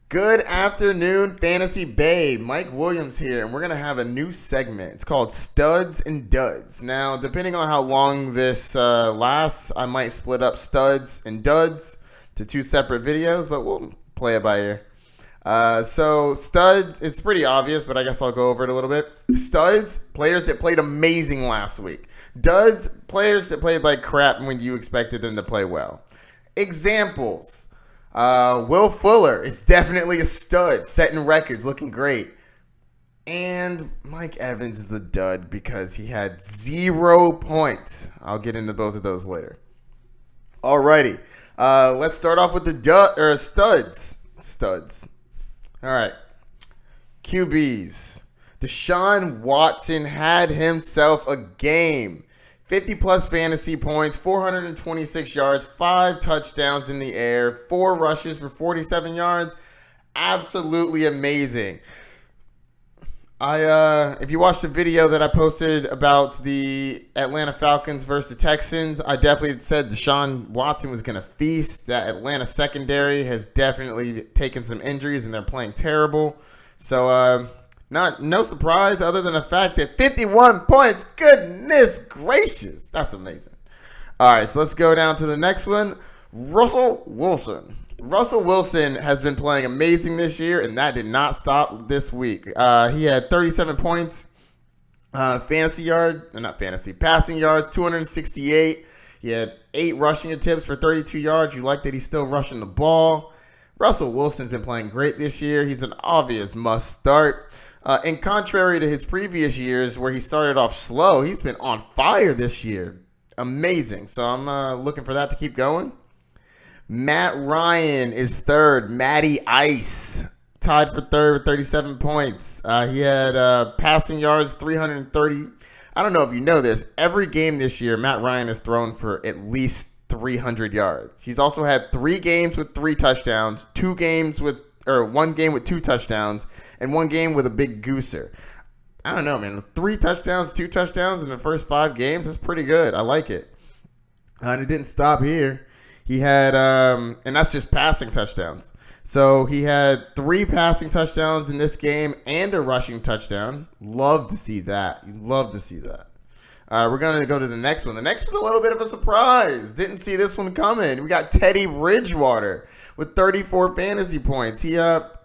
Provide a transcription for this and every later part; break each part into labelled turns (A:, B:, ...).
A: Good afternoon, Fantasy Babe. Mike Williams here, and we're going to have a new segment. It's called Studs and Duds. Now, depending on how long this lasts, I might split up Studs and Duds to two separate videos, but we'll play it by ear. So, Stud, it's pretty obvious, but I guess I'll go over it a little bit. Studs, players that played amazing last week. Duds, players that played like crap when you expected them to play well. Examples. Will Fuller is definitely a stud, setting records, looking great. And Mike Evans is a dud because he had 0 points. I'll get into both of those later. Alrighty, let's start off with the studs. Studs. All right, QBs. Deshaun Watson had himself a game. 50-plus fantasy points, 426 yards, 5 touchdowns in the air, 4 rushes for 47 yards. Absolutely amazing. If you watched the video that I posted about the Atlanta Falcons versus the Texans, I definitely said Deshaun Watson was going to feast. That Atlanta secondary has definitely taken some injuries, and they're playing terrible. So, no surprise other than the fact that 51 points, goodness gracious, that's amazing. All right, so let's go down to the next one. Russell Wilson. Russell Wilson has been playing amazing this year, and that did not stop this week. He had 37 points, passing yards, 268. He had 8 rushing attempts for 32 yards. You like that he's still rushing the ball. Russell Wilson's been playing great this year. He's an obvious must start. And contrary to his previous years where he started off slow, he's been on fire this year. Amazing. So I'm looking for that to keep going. Matt Ryan is third. Matty Ice tied for third with 37 points. He had passing yards, 330. I don't know if you know this. Every game this year, Matt Ryan has thrown for at least 300 yards. He's also had 3 games with 3 touchdowns, 1 game with 2 touchdowns, and 1 game with a big gooser. I don't know, man. 3 touchdowns, 2 touchdowns in the first 5 games, that's pretty good. I like it. And it didn't stop here. He had, and that's just passing touchdowns. So he had 3 passing touchdowns in this game and a rushing touchdown. Love to see that. Love to see that. We're going to go to the next one. The next was a little bit of a surprise. Didn't see this one coming. We got Teddy Bridgewater with 34 fantasy points. He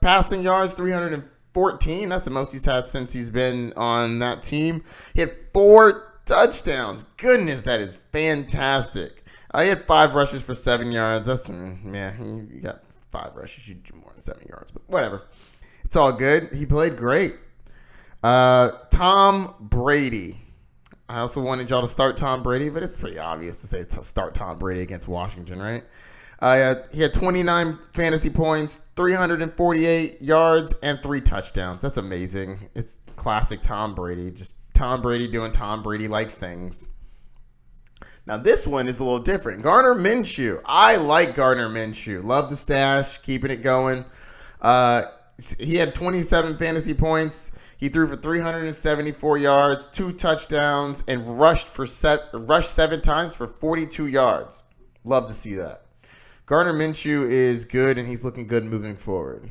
A: passing yards, 314. That's the most he's had since he's been on that team. He had 4 touchdowns. Goodness, that is fantastic. He had 5 rushes for 7 yards. You got 5 rushes. You do more than 7 yards, but whatever. It's all good. He played great. Tom Brady. I also wanted y'all to start Tom Brady, but it's pretty obvious to say start Tom Brady against Washington, right? He had 29 fantasy points, 348 yards, and 3 touchdowns. That's amazing. It's classic Tom Brady. Just Tom Brady doing Tom Brady-like things. Now, this one is a little different. Gardner Minshew. I like Gardner Minshew. Love the stash, keeping it going. He had 27 fantasy points. He threw for 374 yards, 2 touchdowns, and rushed 7 times for 42 yards. Love to see that. Gardner Minshew is good, and he's looking good moving forward.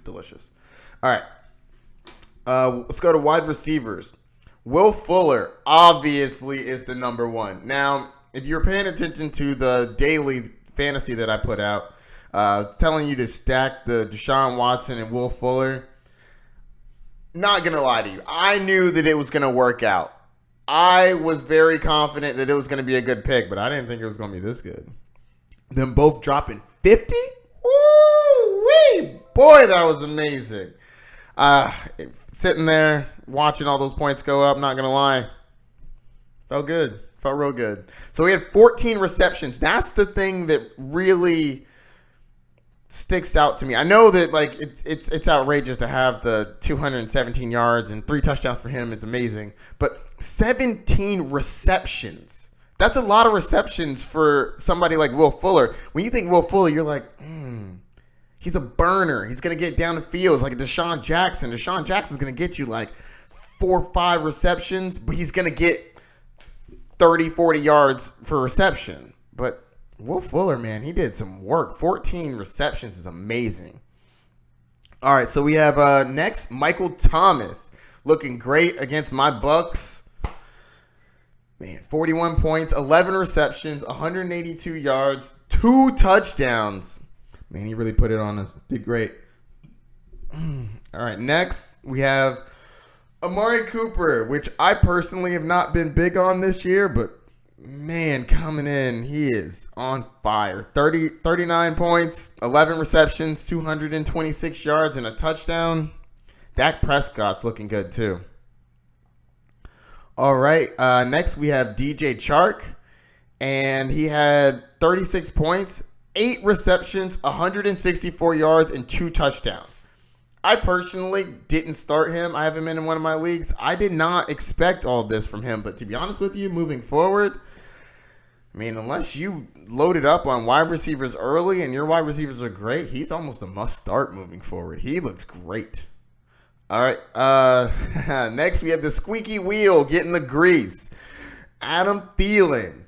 A: Delicious. All right. Let's go to wide receivers. Will Fuller obviously is the number one. Now, if you're paying attention to the daily fantasy that I put out, telling you to stack the Deshaun Watson and Will Fuller, not going to lie to you. I knew that it was going to work out. I was very confident that it was going to be a good pick, but I didn't think it was going to be this good. Them both dropping 50? Woo-wee! Boy, that was amazing. Sitting there, watching all those points go up, not going to lie. Felt good. Felt real good. So he had 14 receptions. That's the thing that really sticks out to me. I know that like it's outrageous to have the 217 yards and 3 touchdowns for him is amazing, but 17 receptions. That's a lot of receptions for somebody like Will Fuller. When you think Will Fuller, you're like, he's a burner. He's going to get down the field. It's like a Deshaun Jackson. Deshaun Jackson's going to get you like 4 or 5 receptions, but he's going to get 30, 40 yards for reception. But Will Fuller, man, he did some work. 14 receptions is amazing. All right, so we have next Michael Thomas looking great against my Bucks. Man, 41 points, 11 receptions, 182 yards, 2 touchdowns. Man, he really put it on us. Did great. All right, next we have Amari Cooper, which I personally have not been big on this year, but man, coming in, he is on fire. 39 points, 11 receptions, 226 yards, and a touchdown. Dak Prescott's looking good too. All right, next we have DJ Chark, and he had 36 points, 8 receptions, 164 yards, and 2 touchdowns. I personally didn't start him. I have him in one of my leagues. I did not expect all this from him, but to be honest with you, moving forward, I mean, unless you loaded up on wide receivers early and your wide receivers are great, he's almost a must-start moving forward. He looks great. All right, next we have the squeaky wheel getting the grease. Adam Thielen.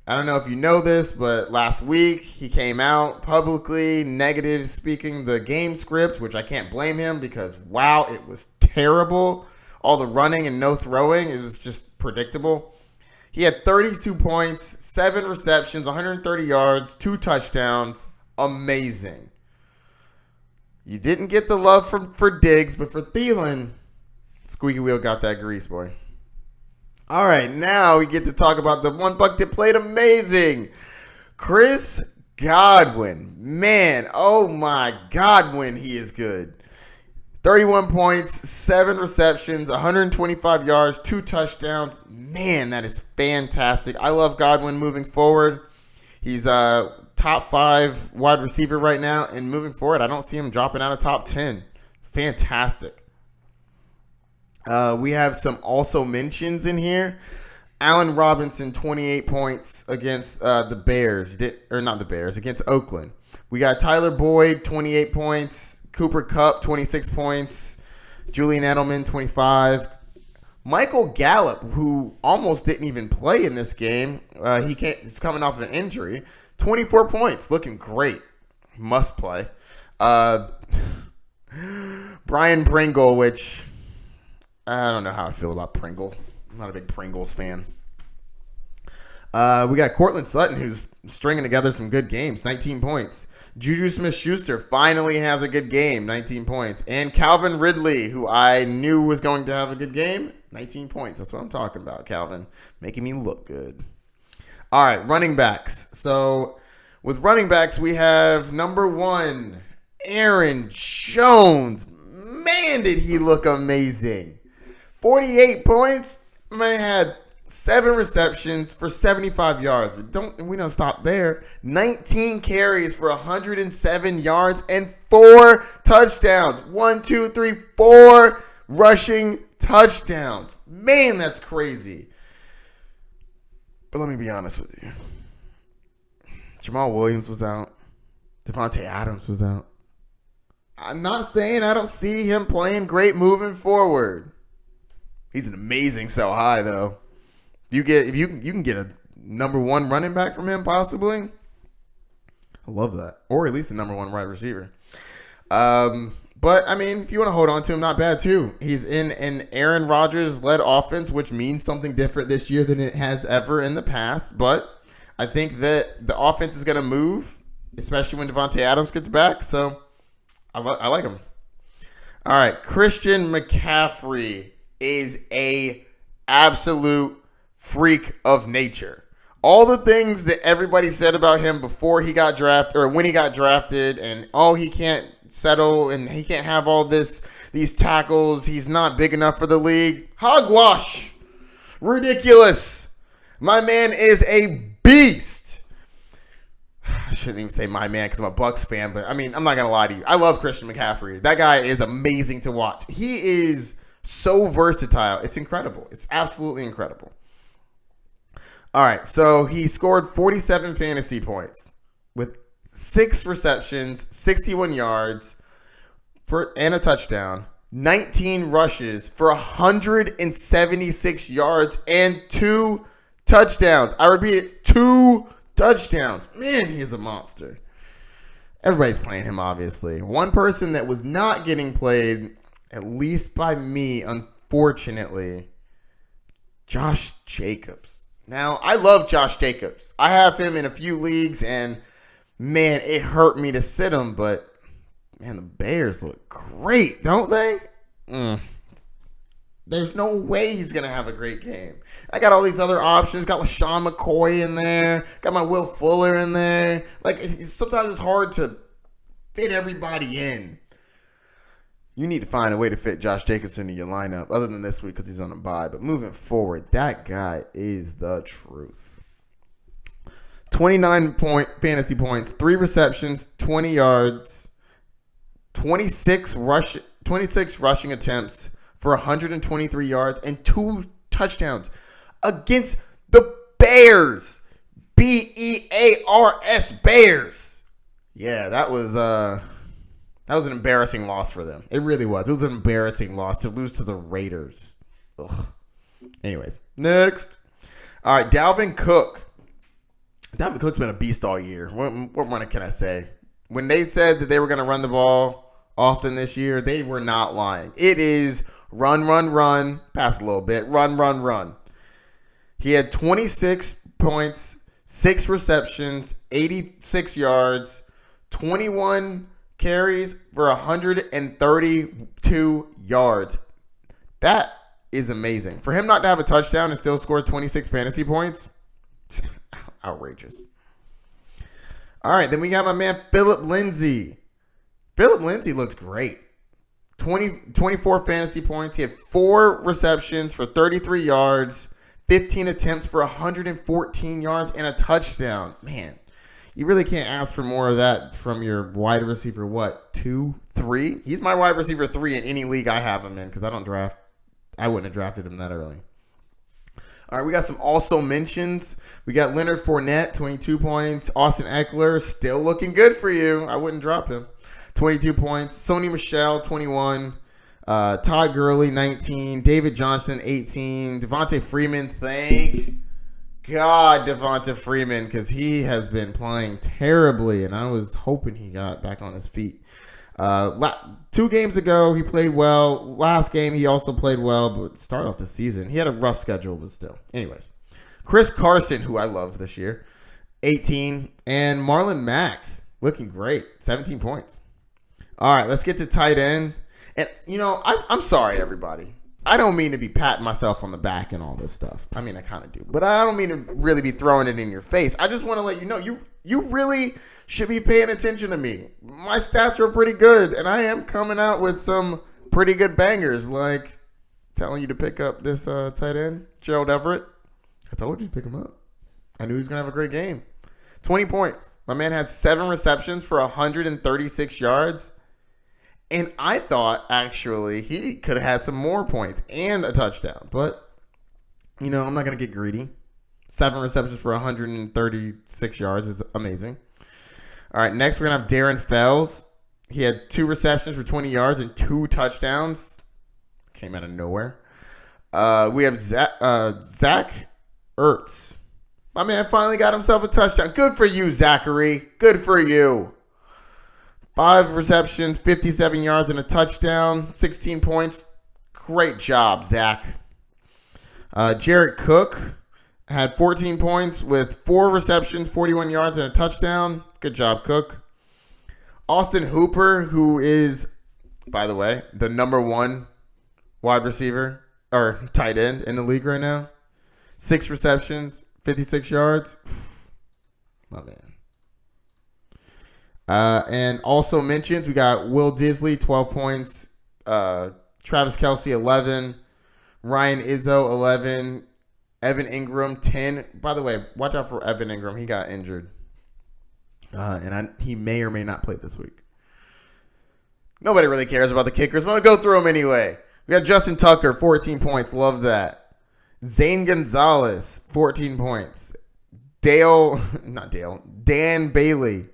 A: I don't know if you know this, but last week he came out publicly negative speaking the game script, which I can't blame him because, wow, it was terrible. All the running and no throwing, it was just predictable. He had 32 points, 7 receptions, 130 yards, 2 touchdowns. Amazing. You didn't get the love for Diggs, but for Thielen, squeaky wheel got that grease, boy. All right, now we get to talk about the one buck that played amazing. Chris Godwin. Man, oh my God, when he is good. 31 points, 7 receptions, 125 yards, 2 touchdowns. Man, that is fantastic. I love Godwin moving forward. He's top 5 wide receiver right now, and moving forward, I don't see him dropping out of top 10. Fantastic. We have some also mentions in here. Allen Robinson, 28 points against the Bears. Against Oakland. We got Tyler Boyd, 28 points. Cooper Kupp, 26 points. Julian Edelman, 25. Michael Gallup, who almost didn't even play in this game. He's coming off an injury. 24 points. Looking great. Must play. Brian Pringle, which I don't know how I feel about Pringle. I'm not a big Pringles fan. We got Cortland Sutton, who's stringing together some good games, 19 points. Juju Smith-Schuster finally has a good game, 19 points. And Calvin Ridley, who I knew was going to have a good game, 19 points. That's what I'm talking about, Calvin. Making me look good. All right, running backs. So with running backs, we have number 1, Aaron Jones. Man, did he look amazing. 48 points. Man had 7 receptions for 75 yards. But we don't stop there. 19 carries for 107 yards and 4 touchdowns. 4 rushing touchdowns. Man, that's crazy. But let me be honest with you. Jamal Williams was out. Devontae Adams was out. I'm not saying I don't see him playing great moving forward. He's an amazing sell high, though. If you can get a number 1 running back from him, possibly. I love that. Or at least a number 1 wide receiver. But, I mean, if you want to hold on to him, not bad, too. He's in an Aaron Rodgers-led offense, which means something different this year than it has ever in the past. But I think that the offense is going to move, especially when Devontae Adams gets back. So, I like him. All right, Christian McCaffrey is a absolute freak of nature. All the things that everybody said about him before he got drafted or when he got drafted, and he can't settle and he can't have all these tackles. He's not big enough for the league. Hogwash. Ridiculous. My man is a beast. I shouldn't even say my man because I'm a Bucks fan, but I mean, I'm not going to lie to you. I love Christian McCaffrey. That guy is amazing to watch. He is so versatile. It's incredible. It's absolutely incredible. All right, so he scored 47 fantasy points with 6 receptions, 61 yards and a touchdown, 19 rushes for 176 yards and 2 touchdowns. I repeat it, 2 touchdowns. Man, he is a monster. Everybody's playing him, obviously. One person that was not getting played, at least by me, unfortunately, Josh Jacobs. Now, I love Josh Jacobs. I have him in a few leagues, and, man, it hurt me to sit him, but, man, the Bears look great, don't they? There's no way he's going to have a great game. I got all these other options. Got LaShawn McCoy in there. Got my Will Fuller in there. Like, sometimes it's hard to fit everybody in. You need to find a way to fit Josh Jacobs into your lineup, other than this week because he's on a bye. But moving forward, that guy is the truth. 29 fantasy points, 3 receptions, 20 yards, 26 rushing attempts for 123 yards and 2 touchdowns against the Bears. Bears, Bears. Yeah, that was an embarrassing loss for them. It really was. It was an embarrassing loss to lose to the Raiders. Ugh. Anyways, next. All right, Dalvin Cook. Dalvin Cook's been a beast all year. What more can I say? When they said that they were going to run the ball often this year, they were not lying. It is run, pass a little bit, run. He had 26 points, 6 receptions, 86 yards, 21 carries for 132 yards. That is amazing. For him not to have a touchdown and still score 26 fantasy points, outrageous. All right, then we got my man Phillip Lindsay. Phillip Lindsay looks great. 24 fantasy points. He had 4 receptions for 33 yards, 15 attempts for 114 yards, and a touchdown. Man, you really can't ask for more of that from your wide receiver, 2, 3? He's my wide receiver 3 in any league I have him in because I wouldn't have drafted him that early. All right, we got some also mentions. We got Leonard Fournette, 22 points. Austin Eckler, still looking good for you. I wouldn't drop him. 22 points. Sony Michel, 21. Todd Gurley, 19. David Johnson, 18. Devontae Freeman, thank God, Devonta Freeman, because he has been playing terribly, and I was hoping he got back on his feet. 2 games ago, he played well. Last game, he also played well, but started off the season. He had a rough schedule, but still. Anyways, Chris Carson, who I love this year, 18. And Marlon Mack, looking great, 17 points. All right, let's get to tight end. And, I'm sorry, everybody. I don't mean to be patting myself on the back and all this stuff. I mean, I kind of do. But I don't mean to really be throwing it in your face. I just want to let you know, you really should be paying attention to me. My stats are pretty good, and I am coming out with some pretty good bangers, like telling you to pick up this tight end, Gerald Everett. I told you to pick him up. I knew he was going to have a great game. 20 points. My man had 7 receptions for 136 yards. And I thought, actually, he could have had some more points and a touchdown. But, I'm not going to get greedy. 7 receptions for 136 yards is amazing. All right, next we're going to have Darren Fells. He had 2 receptions for 20 yards and 2 touchdowns. Came out of nowhere. We have Zach Ertz. My man finally got himself a touchdown. Good for you, Zachary. Good for you. 5 receptions, 57 yards, and a touchdown, 16 points. Great job, Zach. Jared Cook had 14 points with 4 receptions, 41 yards, and a touchdown. Good job, Cook. Austin Hooper, who is, by the way, the number 1 wide receiver or tight end in the league right now. 6 receptions, 56 yards. My man. And also mentions, we got Will Disley, 12 points. Travis Kelce, 11. Ryan Izzo, 11. Evan Ingram, 10. By the way, watch out for Evan Ingram. He got injured. He may or may not play this week. Nobody really cares about the kickers, but I'm going to go through them anyway. We got Justin Tucker, 14 points. Love that. Zane Gonzalez, 14 points. Dan Bailey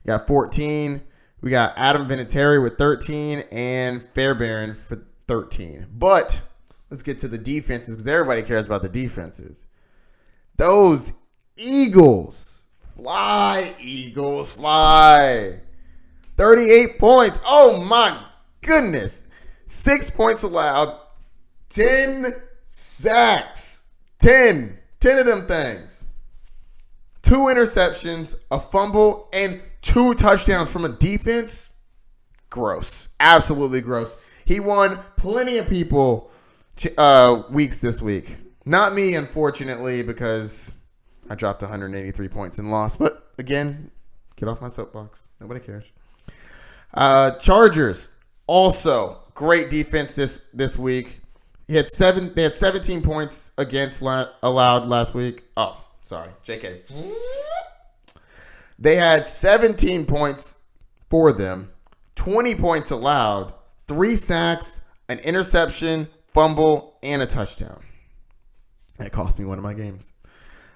A: got 14. We got Adam Vinatieri with 13 and Fairbairn for 13. But let's get to the defenses because everybody cares about the defenses. Those Eagles, fly, Eagles, fly. 38 points. Oh, my goodness. 6 points allowed. 10 sacks. 10 of them things. 2 interceptions, a fumble, and 2 touchdowns from a defense. Gross. Absolutely gross. He won plenty of people weeks this week. Not me, unfortunately, because I dropped 183 points and lost. But, again, get off my soapbox. Nobody cares. Chargers, also great defense this week. They had 17 points against allowed last week. Oh, sorry, JK. They had 17 points for them, 20 points allowed, 3 sacks, an interception, fumble, and a touchdown. That cost me one of my games.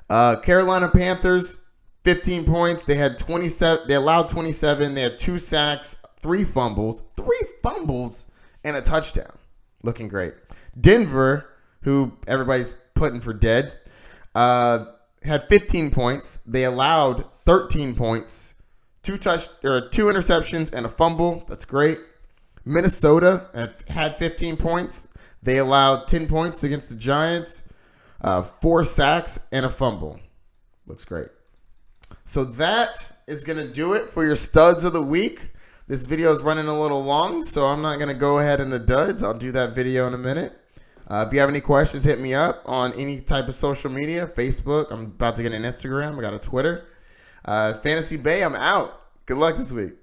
A: Carolina Panthers, 15 points. They had 27. They allowed 27. They had 2 sacks, 3 fumbles, and a touchdown. Looking great. Denver, who everybody's putting for dead, had 15 points. They allowed 13 points, 2 interceptions, and a fumble. That's great. Minnesota had 15 points. They allowed 10 points against the Giants, 4 sacks, and a fumble. Looks great. So that is going to do it for your studs of the week. This video is running a little long, so I'm not going to go ahead in the duds. I'll do that video in a minute. If you have any questions, hit me up on any type of social media. Facebook. I'm about to get an Instagram. I got a Twitter. Fantasy Bay, I'm out. Good luck this week.